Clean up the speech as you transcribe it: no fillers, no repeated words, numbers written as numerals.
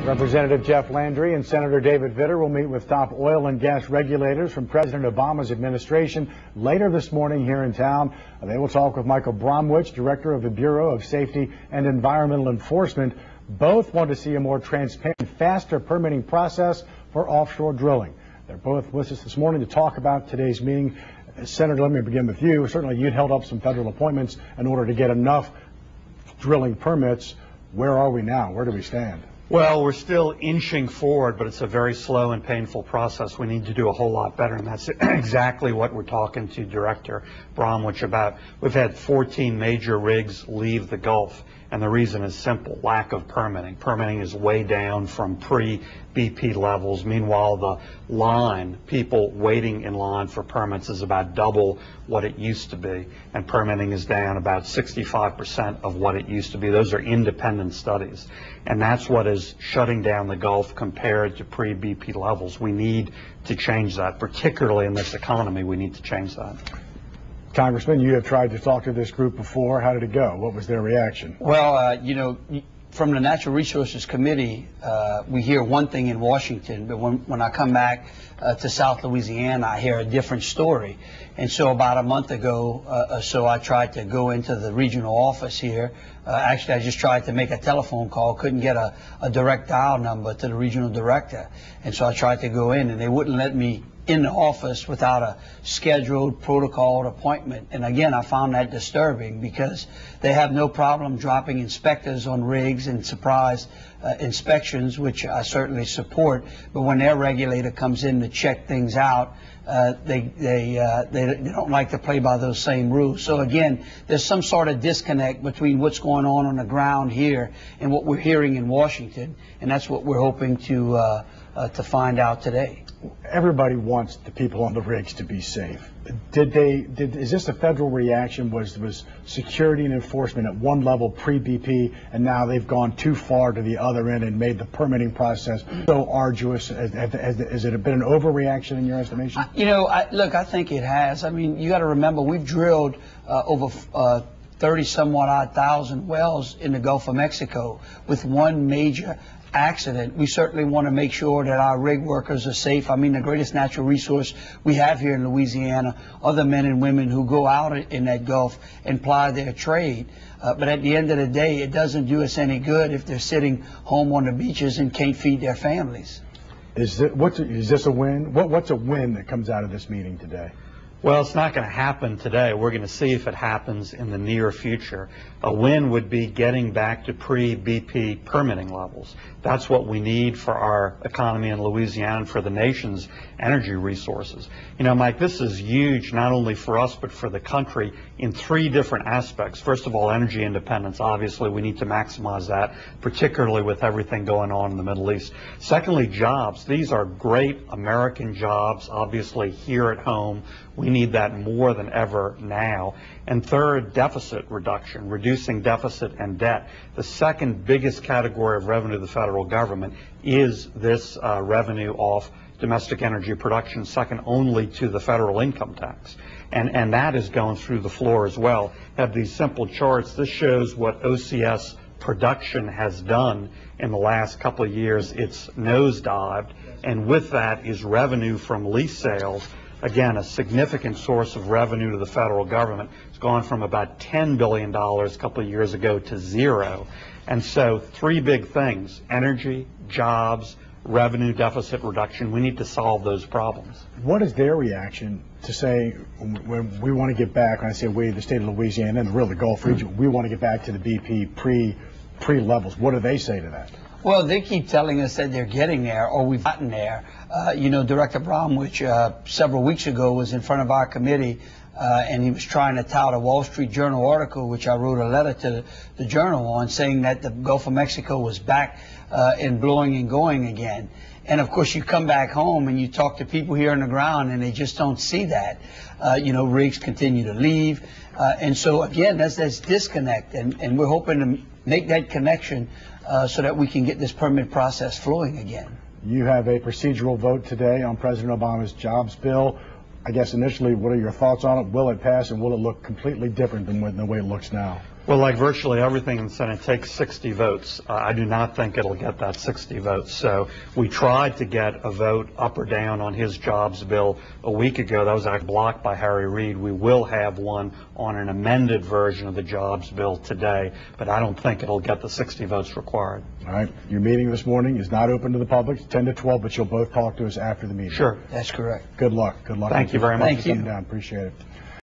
Representative Jeff Landry and Senator David Vitter will meet with top oil and gas regulators from President Obama's administration later this morning here in town. They will talk with Michael Bromwich, Director of the Bureau of Safety and Environmental Enforcement. Both want to see a more transparent, faster permitting process for offshore drilling. They're both with us this morning to talk about today's meeting. Senator, let me begin with you. Certainly you'd held up some federal appointments in order to get enough drilling permits. Where are we now? Where do we stand? Well, we're still inching forward, but it's a very slow and painful process. We need to do a whole lot better, and that's exactly what we're talking to Director Bromwich about. We've had 14 major rigs leave the Gulf, and the reason is simple: lack of permitting. Permitting is way down from pre-BP levels. Meanwhile, the line, people waiting in line for permits, is about double what it used to be, and permitting is down about 65% of what it used to be. Those are independent studies, and that's what is shutting down the Gulf compared to pre-BP levels. We need to change that, particularly in this economy. We need to change that. Congressman, you have tried to talk to this group before. How did it go? What was their reaction? Well, you know, from the Natural Resources Committee, we hear one thing in Washington, but when I come back to South Louisiana, I hear a different story. And so about a month ago, I tried to go into the regional office here. Actually, I just tried to make a telephone call, couldn't get a direct dial number to the regional director. And so I tried to go in, and they wouldn't let me in the office without a scheduled protocoled appointment. And again, I found that disturbing, because they have no problem dropping inspectors on rigs and surprise inspections, which I certainly support. But when their regulator comes in to check things out, they don't like to play by those same rules. So again, there's some sort of disconnect between what's going on the ground here and what we're hearing in Washington, and that's what we're hoping to find out today. Everybody wants the people on the rigs to be safe. Is this a federal reaction? Was security and enforcement at one level pre-BP, and now they've gone too far to the other end and made the permitting process so arduous? Has it been an overreaction in your estimation? You know, look, I think it has. I mean, you got to remember, we've drilled over 30-some-odd thousand wells in the Gulf of Mexico with one major accident. We certainly want to make sure that our rig workers are safe. I mean, the greatest natural resource we have here in Louisiana are the men and women who go out in that Gulf and ply their trade. But at the end of the day, it doesn't do us any good if they're sitting home on the beaches and can't feed their families. Is this a win? What's a win that comes out of this meeting today? Well, it's not going to happen today. We're going to see if it happens in the near future. A win would be getting back to pre-BP permitting levels. That's what we need for our economy in Louisiana and for the nation's energy resources. You know, Mike, this is huge, not only for us, but for the country in three different aspects. First of all, energy independence. Obviously, we need to maximize that, particularly with everything going on in the Middle East. Secondly, jobs. These are great American jobs, obviously, here at home. We need that more than ever now. And third, deficit reduction, reducing deficit and debt. The second biggest category of revenue of the federal government is this revenue off domestic energy production, second only to the federal income tax. And that is going through the floor as well. Have these simple charts. This shows what OCS production has done in the last couple of years. It's nosedived, and with that is revenue from lease sales. Again, a significant source of revenue to the federal government. It's gone from about $10 billion a couple of years ago to zero. And so three big things: energy, jobs, revenue deficit reduction. We need to solve those problems. What is their reaction to say, when we want to get back, when I say we, the state of Louisiana and really the Gulf region, we want to get back to the BP pre levels? What do they say to that? Well, they keep telling us that they're getting there, or we've gotten there. You know, Director Bromwich several weeks ago was in front of our committee, and he was trying to tout a Wall Street Journal article, which I wrote a letter to the Journal on, saying that the Gulf of Mexico was back and blowing and going again. And of course, you come back home and you talk to people here on the ground, and they just don't see that. You know, rigs continue to leave. And so, again, that's disconnect. And we're hoping to make that connection so that we can get this permit process flowing again. You have a procedural vote today on President Obama's jobs bill. I guess initially, what are your thoughts on it? Will it pass, and will it look completely different than the way it looks now? Well, like virtually everything in the Senate takes 60 votes. I do not think it'll get that 60 votes. So we tried to get a vote up or down on his jobs bill a week ago. That was actually blocked by Harry Reid. We will have one on an amended version of the jobs bill today, but I don't think it'll get the 60 votes required. All right. Your meeting this morning is not open to the public. It's 10 to 12, but you'll both talk to us after the meeting. Sure. That's correct. Good luck. Good luck. Thank you very much. for coming down. Appreciate it.